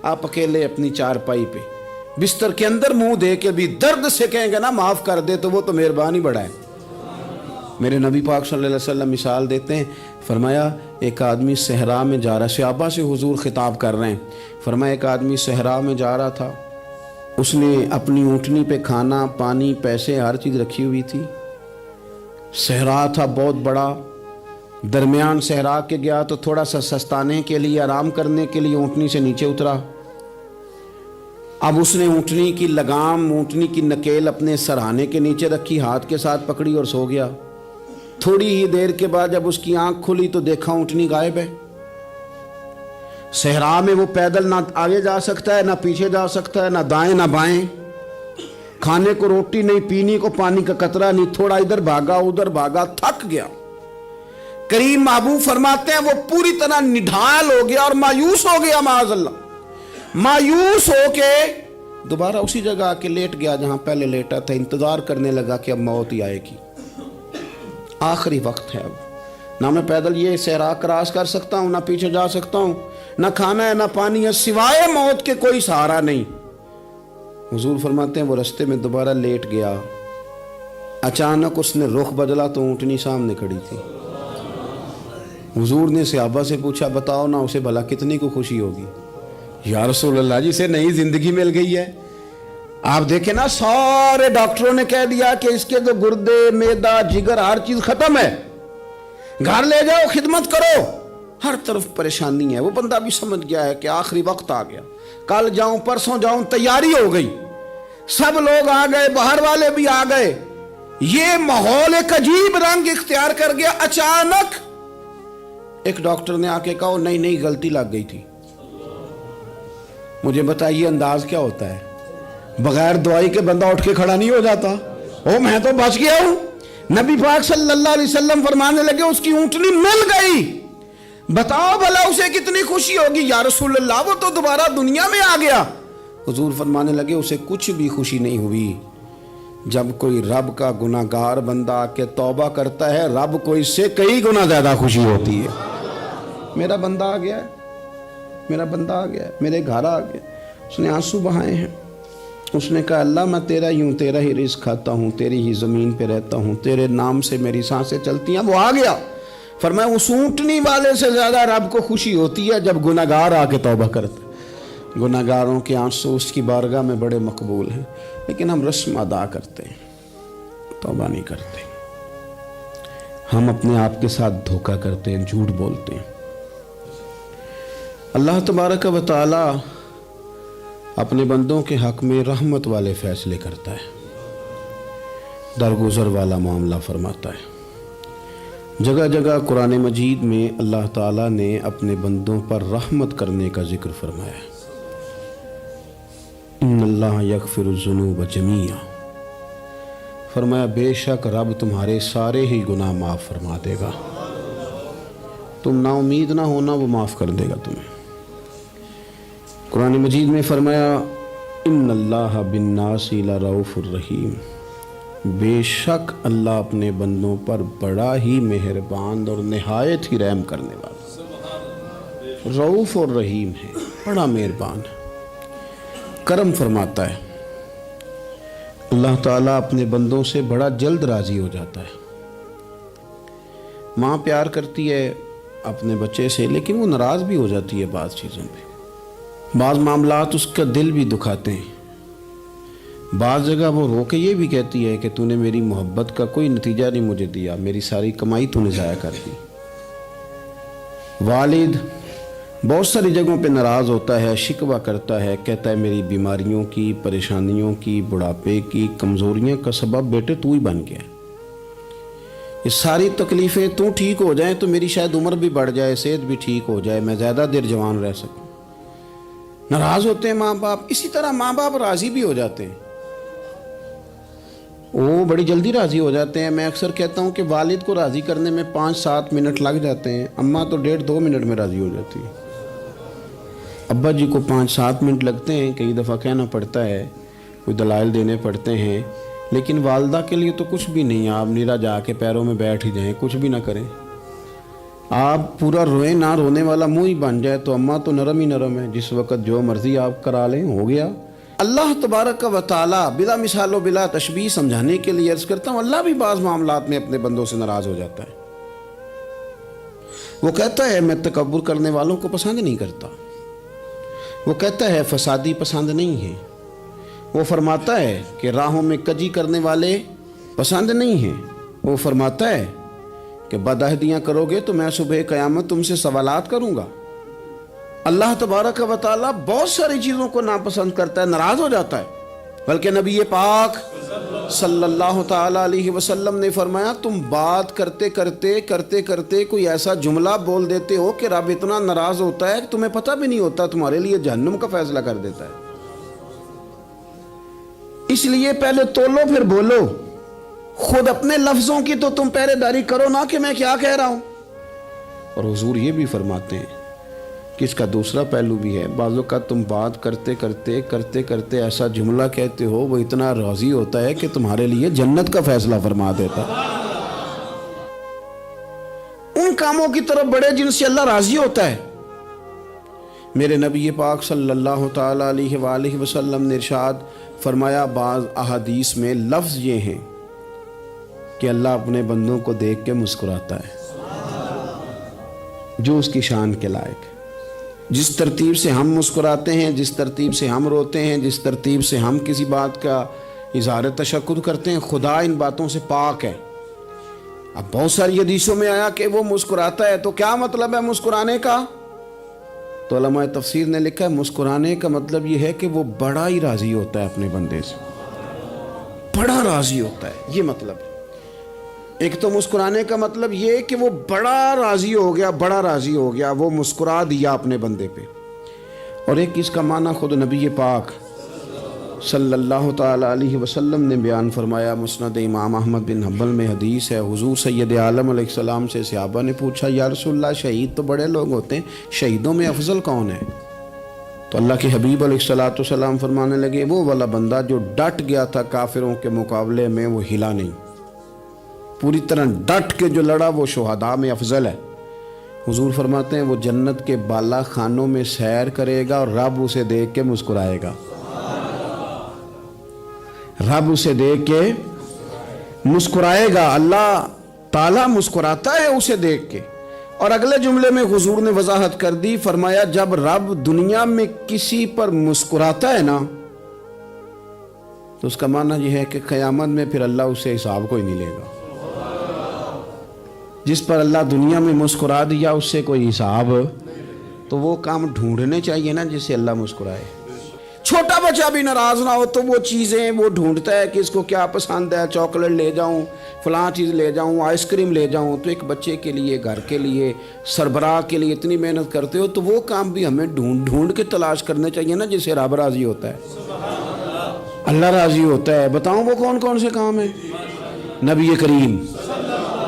آپ اکیلے اپنی چارپائی پہ بستر کے اندر منہ دے کے بھی درد سے کہیں گے نا معاف کر دے تو وہ تو مہربانی بڑا ہے۔ میرے نبی پاک صلی اللہ علیہ وسلم مثال دیتے ہیں، فرمایا ایک آدمی صحرا میں جا رہا، صحابہ سے حضور خطاب کر رہے ہیں، فرمایا ایک آدمی صحرا میں جا رہا تھا، اس نے اپنی اونٹنی پہ کھانا پانی پیسے ہر چیز رکھی ہوئی تھی، صحرا تھا بہت بڑا، درمیان صحرا کے گیا تو تھوڑا سا سستانے کے لیے آرام کرنے کے لیے اونٹنی سے نیچے اترا۔ اب اس نے اونٹنی کی لگام اونٹنی کی نکیل اپنے سرہانے کے نیچے رکھی، ہاتھ کے ساتھ پکڑی اور سو گیا۔ تھوڑی ہی دیر کے بعد جب اس کی آنکھ کھلی تو دیکھا اونٹنی غائب ہے۔ صحرا میں وہ پیدل نہ آگے جا سکتا ہے نہ پیچھے جا سکتا ہے، نہ دائیں نہ بائیں، کھانے کو روٹی نہیں، پینے کو پانی کا قطرہ نہیں، تھوڑا ادھر بھاگا ادھر بھاگا، تھک گیا۔ کریم محبوب فرماتے ہیں وہ پوری طرح نڈھال ہو گیا اور مایوس ہو گیا، معاذ اللہ، مایوس ہو کے دوبارہ اسی جگہ آ کے لیٹ گیا جہاں پہلے لیٹا تھا، انتظار کرنے لگا کہ اب موت ہی آئے گی، آخری وقت ہے، اب نہ میں پیدل یہ صحرا کراس کر سکتا ہوں، نہ پیچھے جا سکتا ہوں، نہ کھانا ہے نہ پانی ہے، سوائے موت کے کوئی سہارا نہیں۔ حضور فرماتے ہیں وہ رستے میں دوبارہ لیٹ گیا، اچانک اس نے رخ بدلا تو اونٹنی سامنے کھڑی تھی۔ حضور نے صحابہ سے پوچھا بتاؤ نا اسے بھلا کتنی کو خوشی ہوگی؟ یا رسول اللہ جی سے نئی زندگی مل گئی ہے۔ آپ دیکھیں نا سارے ڈاکٹروں نے کہہ دیا کہ اس کے تو گردے معدہ جگر ہر چیز ختم ہے، گھر لے جاؤ خدمت کرو، ہر طرف پریشانی ہے۔ وہ بندہ بھی سمجھ گیا ہے کہ آخری وقت آ گیا، کل جاؤں پرسوں جاؤں، تیاری ہو گئی، سب لوگ آ گئے، باہر والے بھی آ گئے، یہ ماحول ایک عجیب رنگ اختیار کر گیا۔ اچانک ایک ڈاکٹر نے آ کے کہا نہیں نہیں غلطی لگ گئی تھی۔ مجھے بتائیے انداز کیا ہوتا ہے؟ بغیر دوائی کے بندہ اٹھ کے کھڑا نہیں ہو جاتا، او میں تو بچ گیا ہوں۔ نبی پاک صلی اللہ علیہ وسلم فرمانے لگے اس کی اونٹنی مل گئی، بتاؤ بھلا اسے کتنی خوشی ہوگی؟ یا رسول اللہ وہ تو دوبارہ دنیا میں آ گیا۔ حضور فرمانے لگے اسے کچھ بھی خوشی نہیں ہوئی۔ جب کوئی رب کا گناہگار بندہ آ کے توبہ کرتا ہے، رب کو اس سے کئی گنا زیادہ خوشی ہوتی ہے۔ میرا بندہ آ گیا ہے، میرا بندہ آ گیا ہے، میرے گھر آ گیا۔ اس نے آنسو بہائے ہیں، اس نے کہا اللہ میں تیرا ہی ہوں، تیرا ہی رزق کھاتا ہوں، تیری ہی زمین پہ رہتا ہوں، تیرے نام سے میری سانسیں چلتی ہیں۔ وہ آ گیا۔ فرمایا اس اونٹنی والے سے زیادہ رب کو خوشی ہوتی ہے جب گناہگار آ کے توبہ کرتا ہے۔ گناہگاروں کے آنسو اس کی بارگاہ میں بڑے مقبول ہیں، لیکن ہم رسم ادا کرتے ہیں، توبہ نہیں کرتے۔ ہم اپنے آپ کے ساتھ دھوکہ کرتے ہیں، جھوٹ بولتے ہیں۔ اللہ تبارک و تعالی اپنے بندوں کے حق میں رحمت والے فیصلے کرتا ہے، درگزر والا معاملہ فرماتا ہے۔ جگہ جگہ قرآن مجید میں اللہ تعالیٰ نے اپنے بندوں پر رحمت کرنے کا ذکر فرمایا ہے۔ ان اللہ یغفر الذنوب جمیعا، فرمایا بے شک رب تمہارے سارے ہی گناہ معاف فرما دے گا، تم نا امید نہ ہونا، وہ معاف کر دے گا تمہیں۔ قرآن مجید میں فرمایا ان اللہ بالناس لرؤوف الرحیم، بے شک اللہ اپنے بندوں پر بڑا ہی مہربان اور نہایت ہی رحم کرنے والا، رؤوف اور رحیم ہے، بڑا مہربان ہے، کرم فرماتا ہے۔ اللہ تعالیٰ اپنے بندوں سے بڑا جلد راضی ہو جاتا ہے۔ ماں پیار کرتی ہے اپنے بچے سے، لیکن وہ ناراض بھی ہو جاتی ہے بعض چیزوں پہ، بعض معاملات اس کا دل بھی دکھاتے ہیں، بعض جگہ وہ رو کے یہ بھی کہتی ہے کہ تو نے میری محبت کا کوئی نتیجہ نہیں مجھے دیا، میری ساری کمائی تو نے ضائع کر دی۔ والد بہت ساری جگہوں پہ ناراض ہوتا ہے، شکوہ کرتا ہے، کہتا ہے میری بیماریوں کی، پریشانیوں کی، بڑھاپے کی، کمزوریاں کا سبب بیٹے تو ہی بن گیا، یہ ساری تکلیفیں تو ٹھیک ہو جائیں تو میری شاید عمر بھی بڑھ جائے، صحت بھی ٹھیک ہو جائے، میں زیادہ دیر جوان رہ سکوں۔ ناراض ہوتے ہیں ماں باپ، اسی طرح ماں باپ راضی بھی ہو جاتے ہیں، وہ بڑی جلدی راضی ہو جاتے ہیں۔ میں اکثر کہتا ہوں کہ والد کو راضی کرنے میں 5-7 منٹ لگ جاتے ہیں، اماں تو 1.5-2 منٹ میں راضی ہو جاتی ہے۔ ابا جی کو 5-7 منٹ لگتے ہیں، کئی دفعہ کہنا پڑتا ہے، کوئی دلائل دینے پڑتے ہیں، لیکن والدہ کے لیے تو کچھ بھی نہیں، آپ نیرا جا کے پیروں میں بیٹھ ہی جائیں، کچھ بھی نہ کریں، آپ پورا روئیں نہ رونے والا منہ ہی بن جائے تو اماں تو نرم ہی نرم ہے، جس وقت جو مرضی آپ کرا لیں ہو گیا۔ اللہ تبارک و تعالی بلا مثال و بلا تشبیہ سمجھانے کے لیے عرض کرتا ہوں، اللہ بھی بعض معاملات میں اپنے بندوں سے ناراض ہو جاتا ہے۔ وہ کہتا ہے میں تکبر کرنے والوں کو پسند نہیں کرتا، وہ کہتا ہے فسادی پسند نہیں ہے، وہ فرماتا ہے کہ راہوں میں کجی کرنے والے پسند نہیں ہیں، وہ فرماتا ہے کہ بدعہدیاں کرو گے تو میں صبح قیامت تم سے سوالات کروں گا۔ اللہ تبارک و تعالیٰ بہت ساری چیزوں کو ناپسند کرتا ہے، ناراض ہو جاتا ہے۔ بلکہ نبی پاک صلی اللہ تعالیٰ علیہ وسلم نے فرمایا تم بات کرتے کرتے کوئی ایسا جملہ بول دیتے ہو کہ رب اتنا ناراض ہوتا ہے کہ تمہیں پتہ بھی نہیں ہوتا، تمہارے لیے جہنم کا فیصلہ کر دیتا ہے۔ اس لیے پہلے تولو پھر بولو، خود اپنے لفظوں کی تو تم پہرے داری کرو نا کہ میں کیا کہہ رہا ہوں۔ اور حضور یہ بھی فرماتے ہیں کہ اس کا دوسرا پہلو بھی ہے، بعض اوقات تم بات کرتے ایسا جملہ کہتے ہو وہ اتنا راضی ہوتا ہے کہ تمہارے لیے جنت کا فیصلہ فرما دیتا ہے۔ ان کاموں کی طرف بڑے جن سے اللہ راضی ہوتا ہے۔ میرے نبی پاک صلی اللہ تعالی علیہ وآلہ وسلم نے ارشاد فرمایا، بعض احادیث میں لفظ یہ ہیں کہ اللہ اپنے بندوں کو دیکھ کے مسکراتا ہے جو اس کی شان کے لائق ہے۔ جس ترتیب سے ہم مسکراتے ہیں، جس ترتیب سے ہم روتے ہیں، جس ترتیب سے ہم کسی بات کا اظہار تشکر کرتے ہیں، خدا ان باتوں سے پاک ہے۔ اب بہت ساری حدیثوں میں آیا کہ وہ مسکراتا ہے، تو کیا مطلب ہے مسکرانے کا؟ تو علماء تفسیر نے لکھا ہے مسکرانے کا مطلب یہ ہے کہ وہ بڑا ہی راضی ہوتا ہے اپنے بندے سے، بڑا راضی ہوتا ہے، یہ مطلب ہے۔ ایک تو مسکرانے کا مطلب یہ کہ وہ بڑا راضی ہو گیا، وہ مسکرا دیا اپنے بندے پہ۔ اور ایک اس کا معنی خود نبی پاک صلی اللہ تعالی علیہ وسلم نے بیان فرمایا، مسند امام احمد بن حنبل میں حدیث ہے، حضور سید عالم علیہ السلام سے صحابہ نے پوچھا یا رسول اللہ شہید تو بڑے لوگ ہوتے ہیں، شہیدوں میں افضل کون ہے؟ تو اللہ کے حبیب علیہ السلام فرمانے لگے وہ والا بندہ جو ڈٹ گیا تھا کافروں کے مقابلے میں، وہ ہلا نہیں، پوری طرح ڈٹ کے جو لڑا وہ شہداء میں افضل ہے۔ حضور فرماتے ہیں وہ جنت کے بالا خانوں میں سیر کرے گا اور رب اسے دیکھ کے مسکرائے گا، رب اسے دیکھ کے مسکرائے گا، اللہ تعالیٰ مسکراتا ہے اسے دیکھ کے۔ اور اگلے جملے میں حضور نے وضاحت کر دی، فرمایا جب رب دنیا میں کسی پر مسکراتا ہے نا تو اس کا معنی یہ ہے کہ قیامت میں پھر اللہ اسے حساب کوئی نہیں لے گا۔ جس پر اللہ دنیا میں مسکرا دیا اس سے کوئی حساب، تو وہ کام ڈھونڈنے چاہیے نا جس سے اللہ مسکرائے۔ چھوٹا بچہ بھی ناراض نہ ہو تو وہ چیزیں وہ ڈھونڈتا ہے کہ اس کو کیا پسند ہے، چاکلیٹ لے جاؤں، فلاں چیز لے جاؤں، آئس کریم لے جاؤں۔ تو ایک بچے کے لیے، گھر کے لیے، سربراہ کے لیے اتنی محنت کرتے ہو تو وہ کام بھی ہمیں ڈھونڈ کے تلاش کرنے چاہیے نا جس سے رب راضی ہوتا ہے، اللہ راضی ہوتا ہے۔ بتاؤں وہ کون کون سے کام ہیں؟ نبی کریم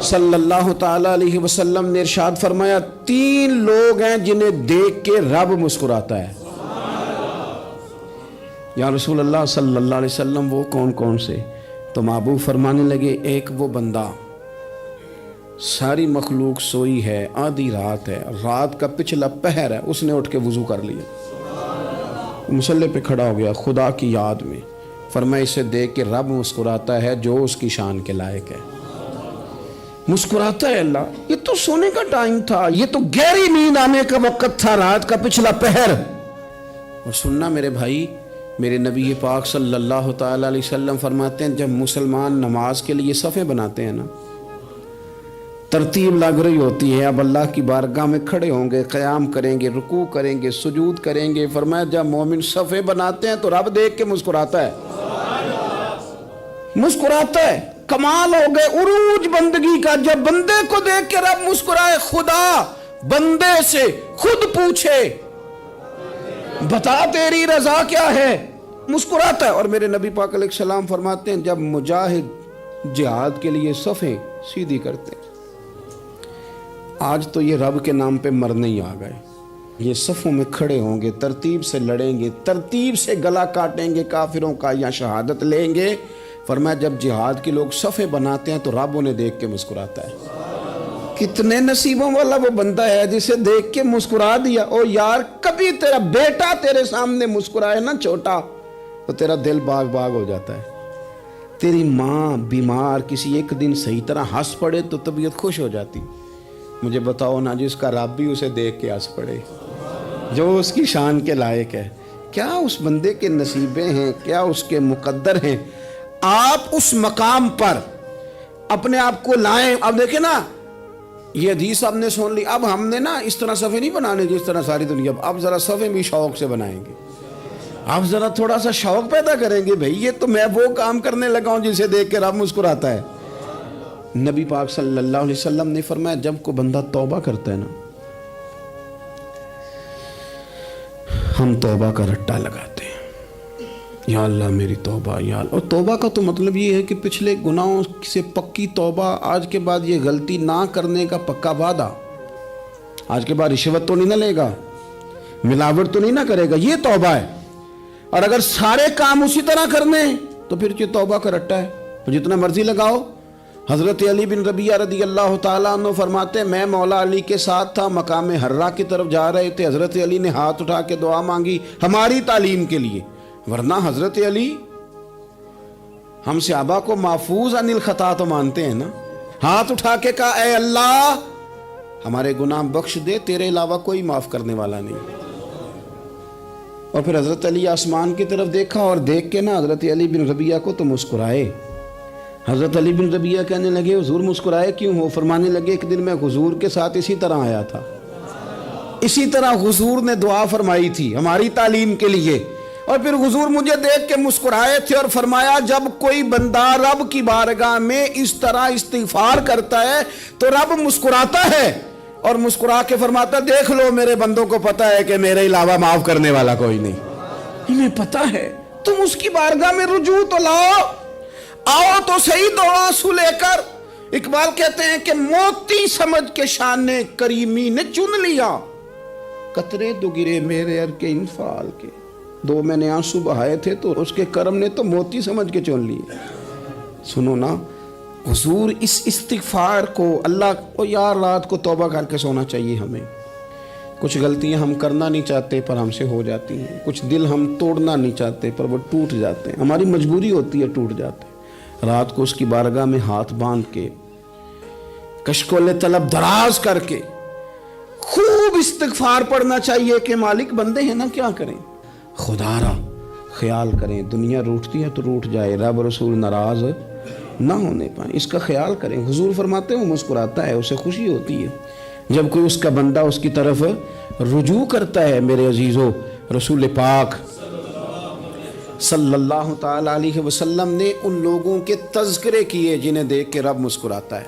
صلی اللہ تعالی علیہ وسلم نے ارشاد فرمایا 3 لوگ ہیں جنہیں دیکھ کے رب مسکراتا ہے۔ یا رسول اللہ صلی اللہ علیہ وسلم وہ کون کون سے؟ تو محبوب فرمانے لگے ایک وہ بندہ ساری مخلوق سوئی ہے، آدھی رات ہے، رات کا پچھلا پہر ہے، اس نے اٹھ کے وضو کر لیا، مصلی پہ کھڑا ہو گیا خدا کی یاد میں، فرمایا اسے دیکھ کے رب مسکراتا ہے جو اس کی شان کے لائق ہے۔ مسکراتا ہے اللہ۔ یہ تو سونے کا ٹائم تھا، یہ تو گہری نیند آنے کا وقت تھا، رات کا پچھلا پہر۔ اور سننا میرے بھائی، میرے نبی پاک صلی اللہ تعالی علیہ وسلم فرماتے ہیں جب مسلمان نماز کے لیے صفیں بناتے ہیں نا، ترتیب لگ رہی ہوتی ہے، اب اللہ کی بارگاہ میں کھڑے ہوں گے، قیام کریں گے، رکوع کریں گے، سجود کریں گے، فرمایا جب مومن صفیں بناتے ہیں تو رب دیکھ کے مسکراتا ہے، مسکراتا ہے۔ کمال ہو گئے عروج بندگی کا، جب بندے کو دیکھ کے رب مسکرائے، خدا بندے سے خود پوچھے بتا تیری رضا کیا ہے، مسکراتا ہے۔ اور میرے نبی پاک علیہ السلام فرماتے ہیں جب مجاہد جہاد کے لیے صفیں سیدھی کرتے ہیں، آج تو یہ رب کے نام پہ مرنے ہی آ گئے، یہ صفوں میں کھڑے ہوں گے، ترتیب سے لڑیں گے، ترتیب سے گلا کاٹیں گے کافروں کا یا شہادت لیں گے۔ فرمایا جب جہاد کے لوگ صفیں بناتے ہیں تو رب انہیں دیکھ کے مسکراتا ہے۔ کتنے نصیبوں والا وہ بندہ ہے جسے دیکھ کے مسکرا دیا. او یار کبھی تیرا بیٹا تیرے سامنے مسکرائے نا چھوٹا تو تیرا دل باغ باغ ہو جاتا ہے. تیری ماں بیمار کسی ایک دن صحیح طرح ہنس پڑے تو طبیعت خوش ہو جاتی. مجھے بتاؤ نا جس کا رب بھی اسے دیکھ کے ہنس پڑے جو اس کی شان کے لائق ہے. کیا اس بندے کے نصیبیں ہیں, کیا اس کے مقدر ہیں. آپ اس مقام پر اپنے آپ کو لائیں. اب دیکھیں نا یہ حدیث آپ نے سن لی. اب ہم نے نا اس طرح صفحے نہیں بنانے جس طرح ساری دنیا. اب ذرا صفحے بھی شوق سے بنائیں گے. آپ ذرا تھوڑا سا شوق پیدا کریں گے. بھئی یہ تو میں وہ کام کرنے لگا ہوں جسے دیکھ کے رب مسکراتا ہے. نبی پاک صلی اللہ علیہ وسلم نے فرمایا جب کوئی بندہ توبہ کرتا ہے نا, ہم توبہ کا رٹا لگاتے ہیں, یا اللہ میری توبہ یا اللہ. اور توبہ کا تو مطلب یہ ہے کہ پچھلے گناہوں سے پکی توبہ, آج کے بعد یہ غلطی نہ کرنے کا پکا وعدہ. آج کے بعد رشوت تو نہیں نہ لے گا, ملاوٹ تو نہیں نہ کرے گا, یہ توبہ ہے. اور اگر سارے کام اسی طرح کرنے تو پھر یہ توبہ کا رٹا ہے, تو جتنا مرضی لگاؤ. حضرت علی بن ربیعہ رضی اللہ تعالیٰ عنہ فرماتے ہیں میں مولا علی کے ساتھ تھا, مقام حرہ کی طرف جا رہے تھے. حضرت علی نے ہاتھ اٹھا کے دعا مانگی ہماری تعلیم کے لیے, ورنہ حضرت علی ہم صحابہ کو محفوظ عن الخطا تو مانتے ہیں نا. ہاتھ اٹھا کے کہا اے اللہ ہمارے گناہ بخش دے, تیرے علاوہ کوئی معاف کرنے والا نہیں. اور پھر حضرت علی آسمان کی طرف دیکھا اور دیکھ کے نا حضرت علی بن ربیعہ کو تو مسکرائے. حضرت علی بن ربیعہ کہنے لگے حضور مسکرائے کیوں ہو؟ فرمانے لگے ایک دن میں حضور کے ساتھ اسی طرح آیا تھا, اسی طرح حضور نے دعا فرمائی تھی ہماری تعلیم کے لیے, اور پھر حضور مجھے دیکھ کے مسکرائے تھے اور فرمایا جب کوئی بندہ رب کی بارگاہ میں اس طرح استغفار کرتا ہے تو رب مسکراتا ہے, اور مسکرا کے فرماتا دیکھ لو میرے بندوں کو پتا ہے کہ میرے علاوہ معاف کرنے والا کوئی نہیں. انہیں پتا ہے, تم اس کی بارگاہ میں رجوع تو لاؤ, آؤ تو صحیح دو آنسو لے کر. اقبال کہتے ہیں کہ موتی سمجھ کے شان کریمی نے چن لیا, قطرے دو گرے میرے ار کے انفعال کے. دو میں نے آنسو بہائے تھے تو اس کے کرم نے تو موتی سمجھ کے چن لیے. سنو نا حضور اس استغفار کو اللہ کو یار رات کو توبہ کر کے سونا چاہیے ہمیں. کچھ غلطیاں ہم کرنا نہیں چاہتے پر ہم سے ہو جاتی ہیں, کچھ دل ہم توڑنا نہیں چاہتے پر وہ ٹوٹ جاتے ہیں, ہماری مجبوری ہوتی ہے ٹوٹ جاتے ہیں. رات کو اس کی بارگاہ میں ہاتھ باندھ کے کشکول طلب دراز کر کے خوب استغفار پڑھنا چاہیے کہ مالک بندے ہیں نا کیا کریں, خدا را خیال کریں. دنیا روٹتی ہے تو روٹ جائے, رب رسول ناراض نہ ہونے پائیں, اس کا خیال کریں. حضور فرماتے ہیں وہ مسکراتا ہے, اسے خوشی ہوتی ہے جب کوئی اس کا بندہ اس کی طرف رجوع کرتا ہے. میرے عزیزو رسول پاک صلی اللہ تعالی علیہ وسلم نے ان لوگوں کے تذکرے کیے جنہیں دیکھ کے رب مسکراتا ہے.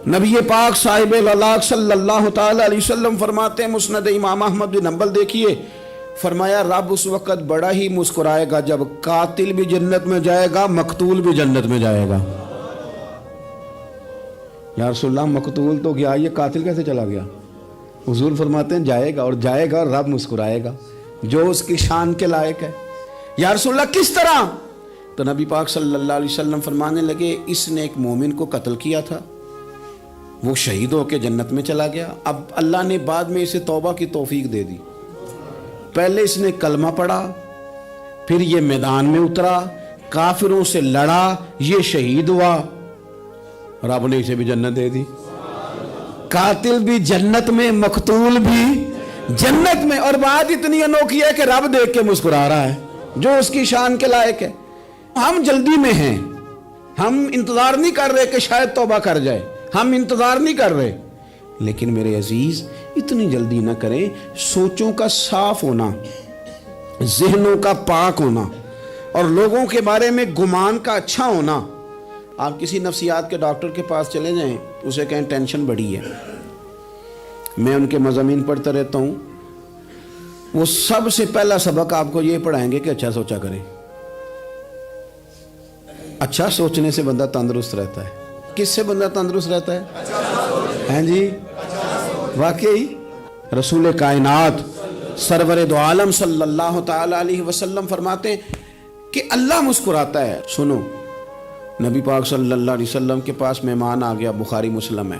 نبی پاک صاحب الالاق صلی اللہ تعالی علیہ وسلم فرماتے ہیں, مسند امام احمد بن حنبل دیکھیے, فرمایا رب اس وقت بڑا ہی مسکرائے گا جب قاتل بھی جنت میں جائے گا, مقتول بھی جنت میں جائے گا. یا رسول اللہ مقتول تو گیا, یہ قاتل کیسے چلا گیا؟ حضور فرماتے ہیں جائے گا, اور جائے گا اور رب مسکرائے گا جو اس کی شان کے لائق ہے. یا رسول اللہ کس طرح؟ تو نبی پاک صلی اللہ علیہ وسلم فرمانے لگے اس نے ایک مومن کو قتل کیا تھا, وہ شہید ہو کے جنت میں چلا گیا. اب اللہ نے بعد میں اسے توبہ کی توفیق دے دی. پہلے اس نے کلمہ پڑھا, پھر یہ میدان میں اترا, کافروں سے لڑا, یہ شہید ہوا, رب نے اسے بھی جنت دے دی. قاتل بھی جنت میں, مقتول بھی جنت میں. اور بات اتنی انوکھی ہے کہ رب دیکھ کے مسکرا رہا ہے جو اس کی شان کے لائق ہے. ہم جلدی میں ہیں, ہم انتظار نہیں کر رہے کہ شاید توبہ کر جائے, ہم انتظار نہیں کر رہے. لیکن میرے عزیز اتنی جلدی نہ کریں. سوچوں کا صاف ہونا, ذہنوں کا پاک ہونا, اور لوگوں کے بارے میں گمان کا اچھا ہونا. آپ کسی نفسیات کے ڈاکٹر کے پاس چلے جائیں, اسے کہیں ٹینشن بڑی ہے. میں ان کے مضامین پڑھتا رہتا ہوں, وہ سب سے پہلا سبق آپ کو یہ پڑھائیں گے کہ اچھا سوچا کریں. اچھا سوچنے سے بندہ تندرست رہتا ہے. کس سے بندہ تندرست رہتا ہے؟ ہیں جی واقعی رسول کائنات سرور دو عالم صلی اللہ تعالی علیہ وسلم فرماتے ہیں کہ اللہ مسکراتا ہے. سنو, نبی پاک صلی اللہ علیہ وسلم کے پاس مہمان آ گیا, بخاری مسلم ہے.